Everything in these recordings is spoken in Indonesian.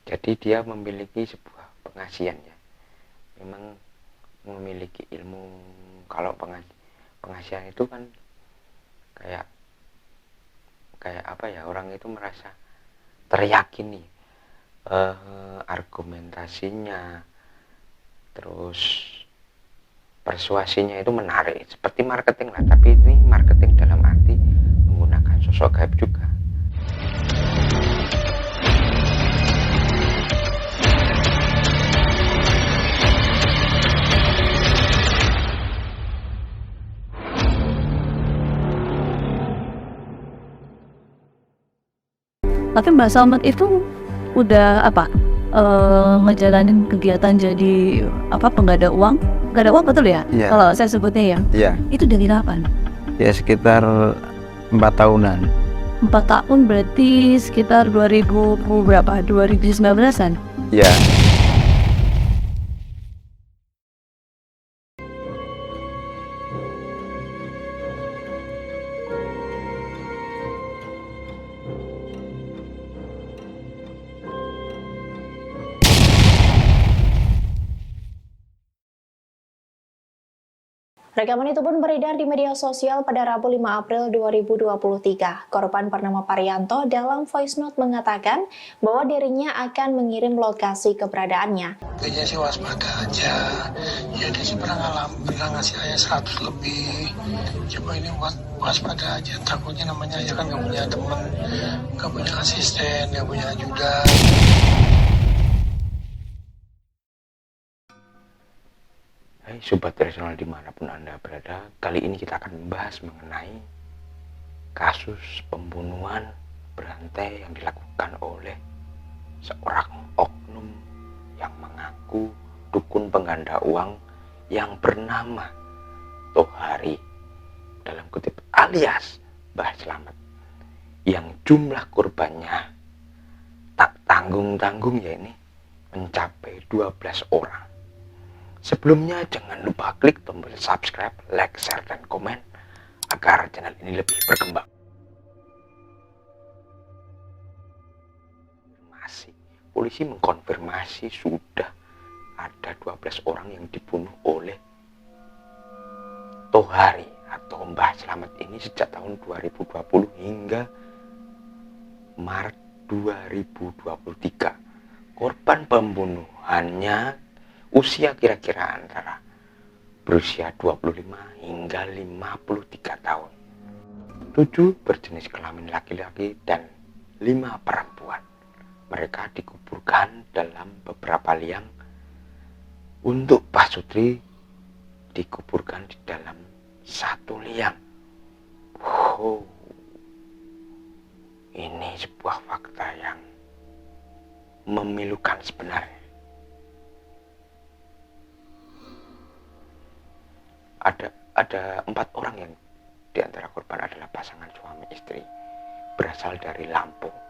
Jadi dia memiliki sebuah pengasihan ya. Memang memiliki ilmu. Kalau pengasihan itu kan kayak kayak apa ya, orang itu merasa teryakini argumentasinya, terus persuasinya itu menarik, seperti marketing lah, tapi ini marketing dalam arti menggunakan sosok gaib juga. Tapi Mbak Salmat itu udah apa? Ngejalanin kegiatan jadi apa, pengganda uang? Pengganda uang betul ya? Iya. Kalau saya sebutnya ya. Iya, Itu dari kapan? ya sekitar 4 tahunan. 4 tahun berarti sekitar 2000 berapa? 2019-an? Ya, Rekaman itu pun beredar di media sosial pada Rabu 5 April 2023. Korban bernama Parianto dalam voice note mengatakan bahwa dirinya akan mengirim lokasi keberadaannya. Kayaknya sih waspada aja. Ya dia sih pernah ngasih saya 100 lebih. Coba ini waspada aja. Takutnya namanya aja kan gak punya teman, gak punya asisten, gak punya ajudan. Hai Sobat Rasional dimanapun Anda berada, kali ini kita akan membahas mengenai kasus pembunuhan berantai yang dilakukan oleh seorang oknum yang mengaku dukun pengganda uang yang bernama Tohari, dalam kutip alias Mbah Slamet, yang jumlah korbannya tak tanggung-tanggung, ya ini mencapai 12 orang. Sebelumnya jangan lupa klik tombol subscribe, like, share, dan komen agar channel ini lebih berkembang. Polisi mengkonfirmasi sudah ada 12 orang yang dibunuh oleh Tohari atau Mbah Slamet ini sejak tahun 2020 hingga Maret 2023. Korban pembunuhannya usia kira-kira antara berusia 25 hingga 53 tahun. 7 berjenis kelamin laki-laki dan 5 perempuan. Mereka dikuburkan dalam beberapa liang. Untuk Pak Sutri dikuburkan di dalam 1 liang. Ini sebuah fakta yang memilukan sebenarnya. Ada 4 orang yang diantara korban adalah pasangan suami istri, berasal dari Lampung.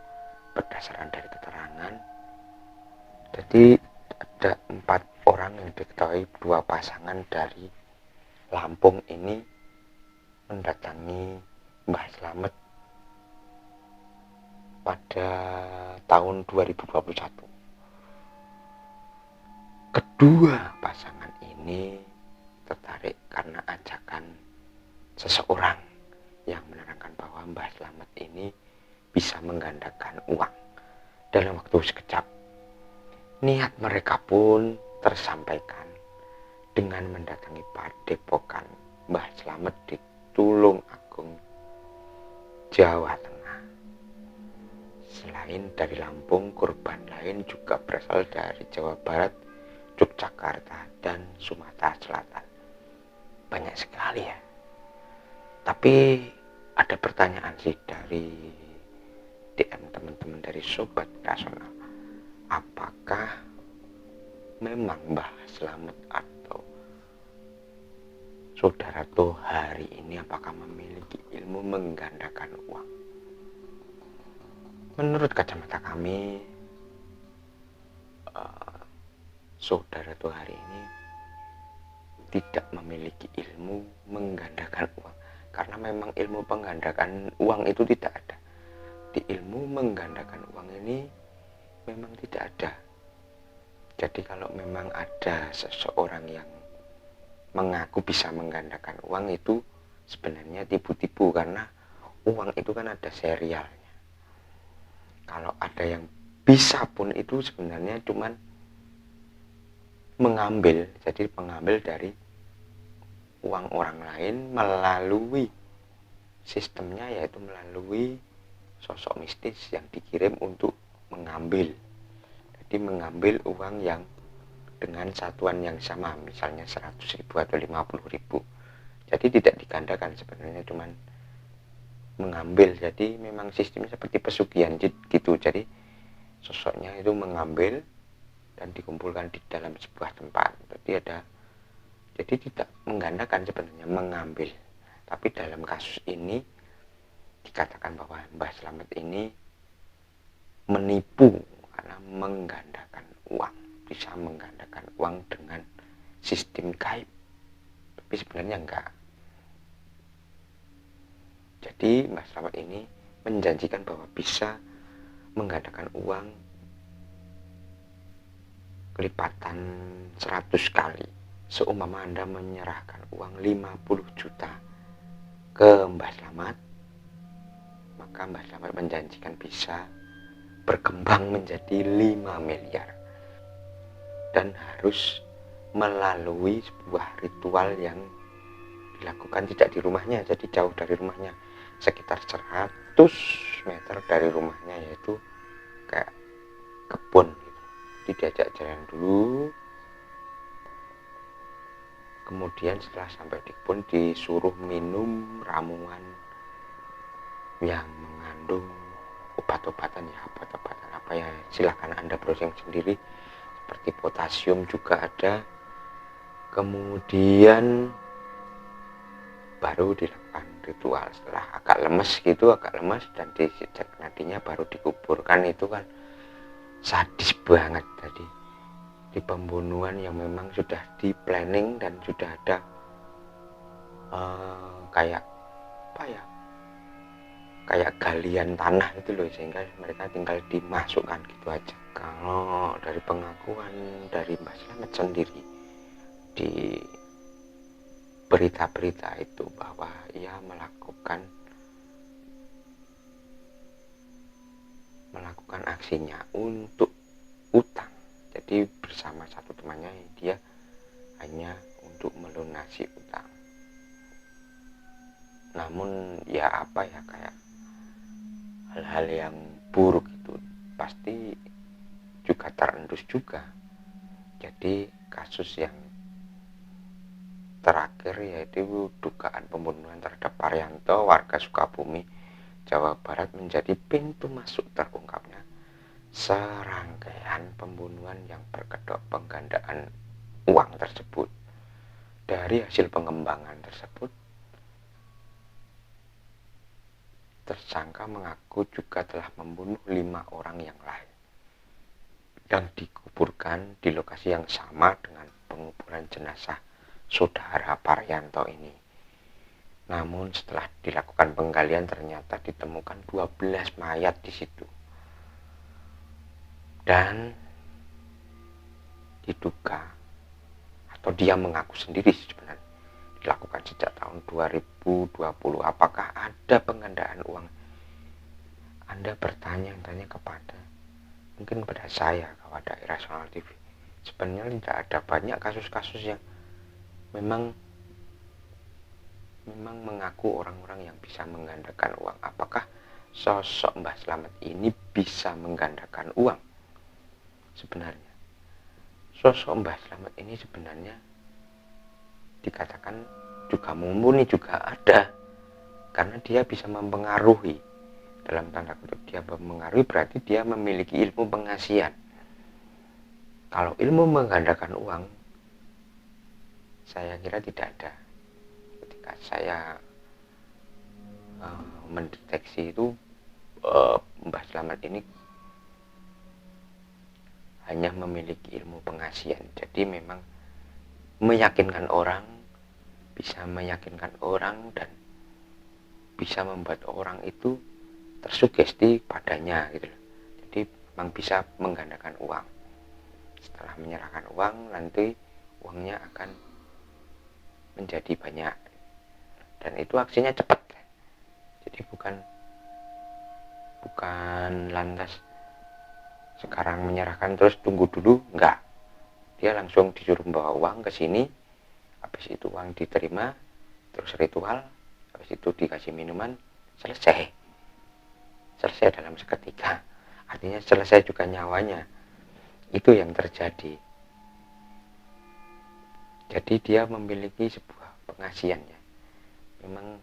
Berdasarkan dari keterangan, jadi ada 4 orang yang diketahui 2 pasangan dari Lampung ini mendatangi Mbah Slamet pada tahun 2021. Kedua pasangan ini tertarik karena ajakan seseorang yang menerangkan bahwa Mbah Slamet ini bisa menggandakan uang dalam waktu sekejap. Niat mereka pun tersampaikan dengan mendatangi padepokan Mbah Slamet di Tulung Agung, Jawa Tengah. Selain dari Lampung, korban lain juga berasal dari Jawa Barat, Yogyakarta, dan Sumatera Selatan. Banyak sekali ya. Tapi ada pertanyaan sih dari DM teman-teman dari Sobat Rasional. Apakah memang Mbah Slamet atau Saudara Tohari ini apakah memiliki ilmu menggandakan uang? Menurut kacamata kami, Saudara Tohari ini tidak memiliki ilmu menggandakan uang, karena memang ilmu penggandakan uang itu tidak ada. Di ilmu menggandakan uang ini memang tidak ada. Jadi kalau memang ada seseorang yang mengaku bisa menggandakan uang, itu sebenarnya tipu-tipu, karena uang itu kan ada serialnya. Kalau ada yang bisa pun itu sebenarnya cuman mengambil, jadi mengambil dari uang orang lain melalui sistemnya, yaitu melalui sosok mistis yang dikirim untuk mengambil. Jadi mengambil uang yang dengan satuan yang sama, misalnya 100.000 atau 50.000. Jadi tidak digandakan, sebenarnya cuman mengambil. Jadi memang sistemnya seperti pesugihan gitu. Jadi sosoknya itu mengambil dan dikumpulkan di dalam sebuah tempat. Jadi tidak menggandakan, sebenarnya mengambil. Tapi dalam kasus ini dikatakan bahwa Mbah Slamet ini menipu karena menggandakan uang, bisa menggandakan uang dengan sistem gaib. Tapi sebenarnya enggak. Jadi Mbah Slamet ini menjanjikan bahwa bisa menggandakan uang kelipatan 100 kali. Seumpama Anda menyerahkan uang 50 juta ke Mbah Slamet, maka Mbah Slamet menjanjikan bisa berkembang menjadi 5 miliar. Dan harus melalui sebuah ritual yang dilakukan tidak di rumahnya, jadi jauh dari rumahnya, sekitar 100 meter dari rumahnya, yaitu kayak kebun gitu. Diajak jalan dulu, kemudian setelah sampai di kebun disuruh minum ramuan yang mengandung obat-obatan, ya obat-obatan apa ya, silahkan Anda browsing sendiri. Seperti potasium juga ada. Kemudian baru dilakukan ritual. Setelah agak lemes dan dicek nadinya, baru dikuburkan. Itu kan sadis banget tadi, di pembunuhan yang memang sudah di planning dan sudah ada kayak apa ya, kayak galian tanah itu loh, sehingga mereka tinggal dimasukkan gitu aja. Kalau dari pengakuan dari Mbah Slamet sendiri di berita-berita itu, bahwa ia melakukan aksinya untuk utang. Jadi bersama satu temannya, dia hanya untuk melunasi utang. Namun ya apa ya, kayak hal-hal yang buruk itu pasti juga terendus juga. Jadi kasus yang terakhir yaitu dugaan pembunuhan terhadap Paryanto, warga Sukabumi, Jawa Barat, menjadi pintu masuk terungkapnya serangkaian pembunuhan yang berkedok penggandaan uang tersebut. Dari hasil pengembangan tersebut, tersangka mengaku juga telah membunuh 5 orang yang lain dan dikuburkan di lokasi yang sama dengan penguburan jenazah saudara Paryanto ini. Namun setelah dilakukan penggalian ternyata ditemukan 12 mayat di situ. Dan diduga, atau dia mengaku sendiri sebenarnya, dilakukan sejak tahun 2020. Apakah ada penggandaan uang? Anda bertanya-tanya mungkin kepada saya, kepada Irasional TV. Sebenarnya tidak ada banyak kasus-kasus yang memang mengaku orang-orang yang bisa menggandakan uang. Apakah sosok Mbah Slamet ini bisa menggandakan uang? Sebenarnya sosok Mbah Slamet ini sebenarnya dikatakan juga mumpuni, juga ada, karena dia bisa mempengaruhi. Dalam tanda kutip dia mempengaruhi, berarti dia memiliki ilmu pengasihan. Kalau ilmu menggandakan uang, saya kira tidak ada. Ketika saya mendeteksi itu, Mbah Slamet ini hanya memiliki ilmu pengasihan. Jadi memang meyakinkan orang, bisa meyakinkan orang, dan bisa membuat orang itu tersugesti padanya gitu loh. Jadi memang bisa menggandakan uang. Setelah menyerahkan uang, nanti uangnya akan menjadi banyak, dan itu aksinya cepat. Jadi bukan lantas sekarang menyerahkan terus tunggu dulu, enggak. Dia langsung disuruh bawa uang ke sini, habis itu uang diterima, terus ritual, habis itu dikasih minuman, selesai dalam seketika. Artinya selesai juga nyawanya. Itu yang terjadi. Jadi dia memiliki sebuah pengasihannya, memang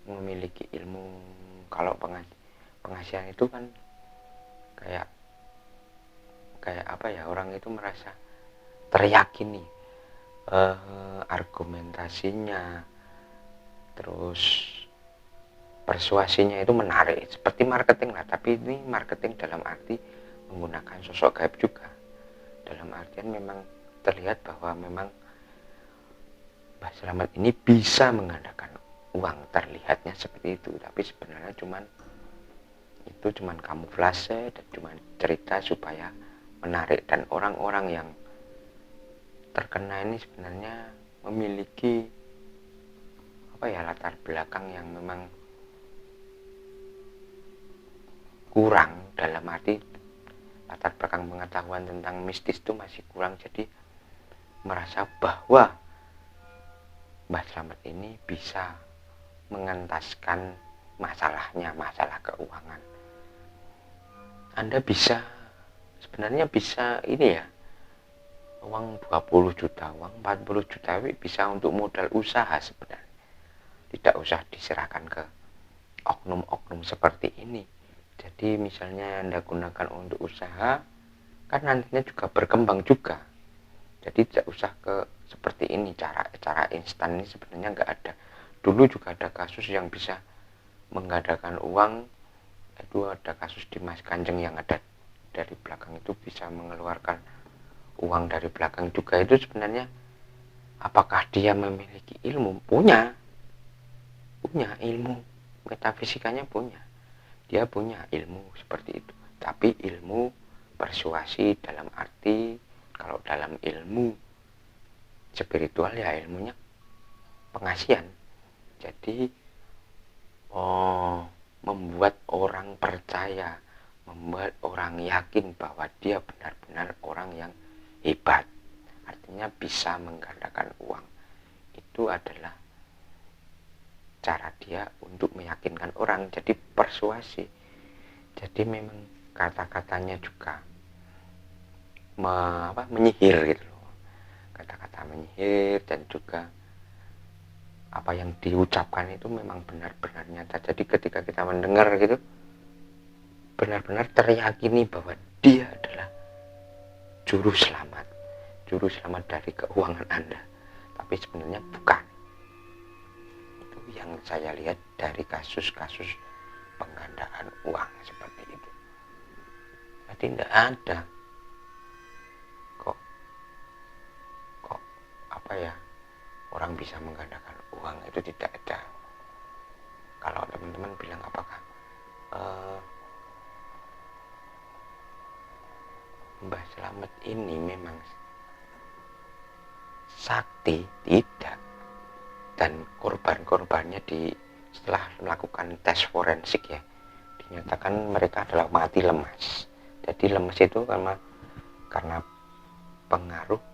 memiliki ilmu. Kalau pengasihan itu kan kayak apa ya, orang itu merasa teryakini, argumentasinya, terus persuasinya itu menarik, seperti marketing lah. Tapi ini marketing dalam arti menggunakan sosok gaib juga, dalam artian memang terlihat bahwa memang Mbah Slamet ini bisa menggandakan uang, terlihatnya seperti itu. Tapi sebenarnya cuman kamuflase dan cuman cerita supaya menarik. Dan orang-orang yang terkena ini sebenarnya memiliki latar belakang yang memang kurang, dalam arti latar belakang pengetahuan tentang mistis itu masih kurang. Jadi merasa bahwa Mbah Slamet ini bisa mengentaskan masalahnya, masalah keuangan. Anda sebenarnya bisa ini ya, uang 20 juta, uang 40 juta bisa untuk modal usaha sebenarnya. Tidak usah diserahkan ke oknum-oknum seperti ini. Jadi misalnya Anda gunakan untuk usaha, kan nantinya juga berkembang juga. Jadi tidak usah ke seperti ini, cara instan ini sebenarnya nggak ada. Dulu juga ada kasus yang bisa menggandakan uang, itu ada kasus Dimas Kanjeng yang ada dari belakang itu bisa mengeluarkan uang dari belakang juga. Itu sebenarnya apakah dia memiliki ilmu? Punya ilmu metafisikanya, dia punya ilmu seperti itu. Tapi ilmu persuasi dalam arti, kalau dalam ilmu spiritual ya ilmunya pengasihan. Jadi membuat orang percaya, membuat orang yakin bahwa dia benar-benar orang yang hebat, artinya bisa menggandakan uang. Itu adalah cara dia untuk meyakinkan orang. Jadi persuasi. Jadi memang kata-katanya juga menyihir gitu loh. Kata-kata menyihir, dan juga apa yang diucapkan itu memang benar-benar nyata. Jadi ketika kita mendengar gitu, benar-benar teryakini bahwa dia adalah juru selamat dari keuangan Anda. Tapi sebenarnya bukan. Itu yang saya lihat dari kasus-kasus penggandaan uang seperti itu. Jadi tidak ada kok orang bisa menggandakan uang, itu tidak ada. Kalau teman-teman bilang apakah Mbah Slamet ini memang sakti, tidak. Dan korban-korbannya setelah melakukan tes forensik ya, dinyatakan mereka adalah mati lemas. Jadi lemas itu karena pengaruh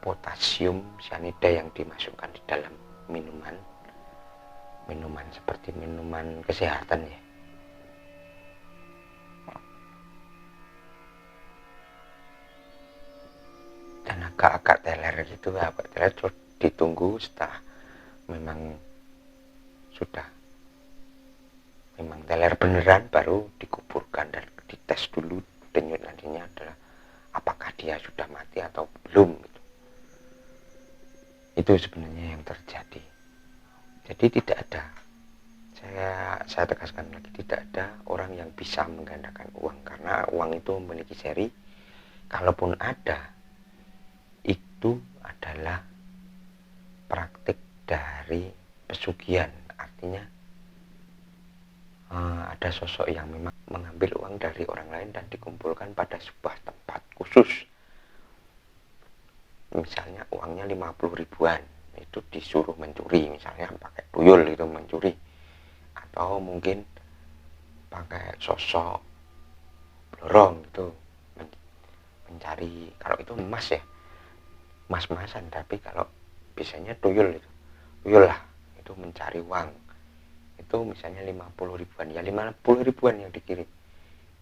potasium cyanida yang dimasukkan di dalam minuman seperti minuman kesehatan ya. Dan agak teler gitu, terus ditunggu setelah memang teler beneran, baru dikuburkan dan dites dulu denyut nadinya adalah apakah dia sudah mati atau belum gitu. Itu sebenarnya yang terjadi. Jadi tidak ada, saya tegaskan lagi, tidak ada orang yang bisa menggandakan uang, karena uang itu memiliki seri. Kalaupun ada, itu adalah praktik dari pesugihan, artinya ada sosok yang memang mengambil uang dari orang lain dan dikumpulkan pada sebuah tempat khusus. Misalnya uangnya 50 ribuan, itu disuruh mencuri, misalnya pakai tuyul itu mencuri, atau mungkin pakai sosok blorong itu mencari, kalau itu emas ya, emas-emasan, tapi kalau biasanya tuyul lah, itu mencari uang. Itu misalnya 50 ribuan, ya 50 ribuan yang dikirim,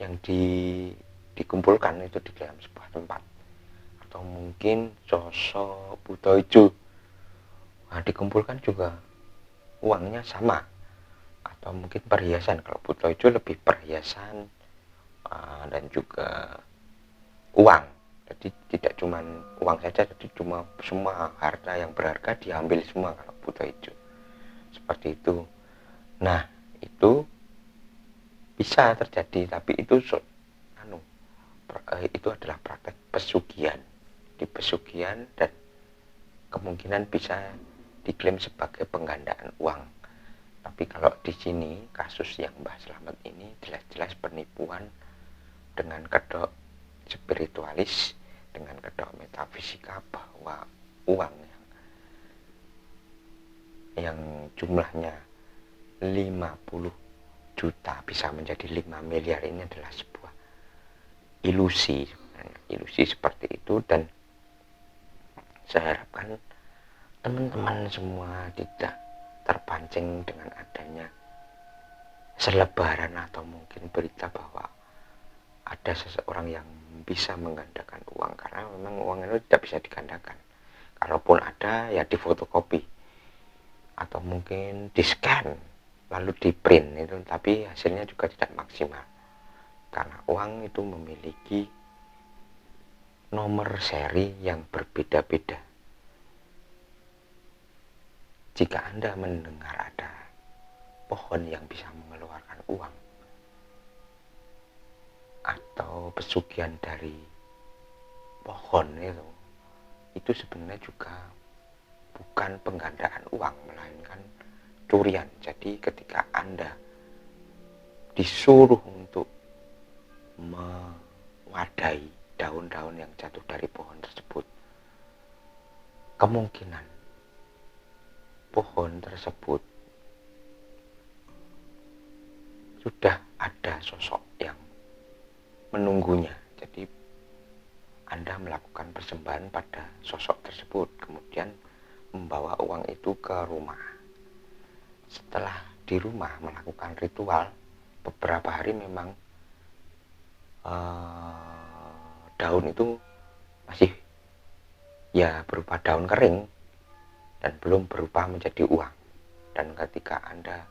yang dikumpulkan itu di dalam sebuah tempat. Atau mungkin sosok buta hijau, nah, dikumpulkan juga uangnya sama. Atau mungkin perhiasan, kalau buta hijau lebih perhiasan dan juga uang. Jadi tidak cuma uang saja, jadi cuma semua harta yang berharga diambil semua kalau buta hijau, seperti itu. Nah, itu bisa terjadi, tapi itu itu adalah praktek pesugihan. Di pesugihan dan kemungkinan bisa diklaim sebagai penggandaan uang. Tapi kalau di sini kasus yang Mbah Slamet ini jelas-jelas penipuan dengan kedok spiritualis, dengan kedok metafisika, bahwa uang yang jumlahnya 50 juta bisa menjadi 5 miliar ini adalah sebuah ilusi seperti itu. Dan saya harapkan teman-teman semua tidak terpancing dengan adanya selebaran atau mungkin berita bahwa ada seseorang yang bisa menggandakan uang, karena memang uang itu tidak bisa digandakan. Kalaupun ada ya difotokopi atau mungkin di scan lalu di print itu, tapi hasilnya juga tidak maksimal karena uang itu memiliki nomor seri yang berbeda-beda. Jika Anda mendengar ada pohon yang bisa mengeluarkan uang atau pesugihan dari pohon itu sebenarnya juga bukan penggandaan uang, melainkan curian. Jadi ketika Anda disuruh untuk mewadai daun-daun yang jatuh dari pohon tersebut, kemungkinan pohon tersebut sudah ada sosok yang menunggunya. Jadi Anda melakukan persembahan pada sosok tersebut, kemudian membawa uang itu ke rumah. Setelah di rumah melakukan ritual, beberapa hari memang daun itu masih ya berupa daun kering dan belum berubah menjadi uang. Dan ketika Anda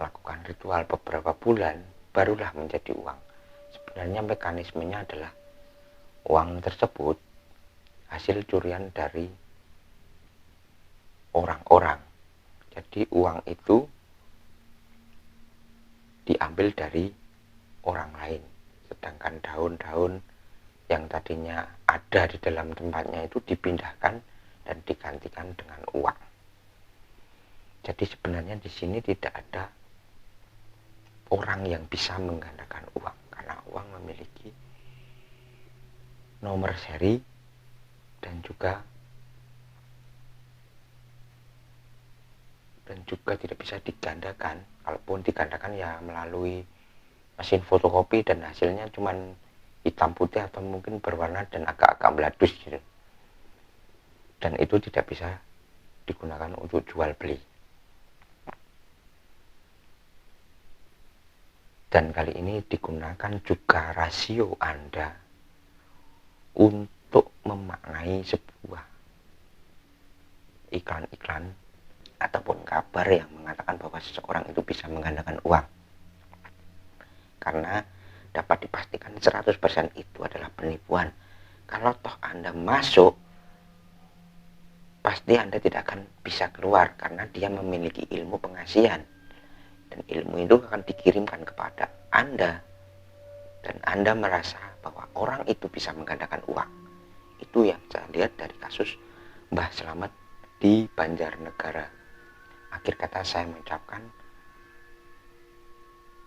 lakukan ritual beberapa bulan, barulah menjadi uang. Sebenarnya mekanismenya adalah uang tersebut hasil curian dari orang-orang. Jadi uang itu diambil dari orang lain, sedangkan daun-daun yang tadinya ada di dalam tempatnya itu dipindahkan dan digantikan dengan uang. Jadi sebenarnya di sini tidak ada orang yang bisa menggandakan uang, karena uang memiliki nomor seri dan juga tidak bisa digandakan. Kalaupun digandakan ya melalui mesin fotokopi dan hasilnya cuman hitam putih atau mungkin berwarna dan agak-agak meladus gitu. Dan itu tidak bisa digunakan untuk jual beli. Dan kali ini digunakan juga rasio Anda untuk memaknai sebuah iklan-iklan ataupun kabar yang mengatakan bahwa seseorang itu bisa menggandakan uang. Karena dapat dipastikan 100% itu adalah penipuan. Kalau toh Anda masuk, pasti Anda tidak akan bisa keluar karena dia memiliki ilmu pengasihan. Dan ilmu itu akan dikirimkan kepada Anda. Dan Anda merasa bahwa orang itu bisa menggandakan uang. Itu yang saya lihat dari kasus Mbah Slamet di Banjarnegara. Akhir kata saya mengucapkan, semoga teman-teman semua diberikan kekuatan, diberikan kemudahan, diberikan kelancaran, diberikan keberkahan, dan diberikan keberkahan. Dan semoga Allah SWT memberikan kemudahan, kelancaran, dan keberkahan kepada kita semua. Amin.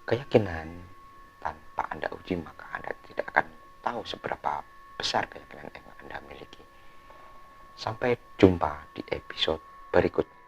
keyakinan tanpa Anda uji, maka Anda tidak akan tahu seberapa besar keyakinan yang Anda miliki. Sampai jumpa di episode berikutnya.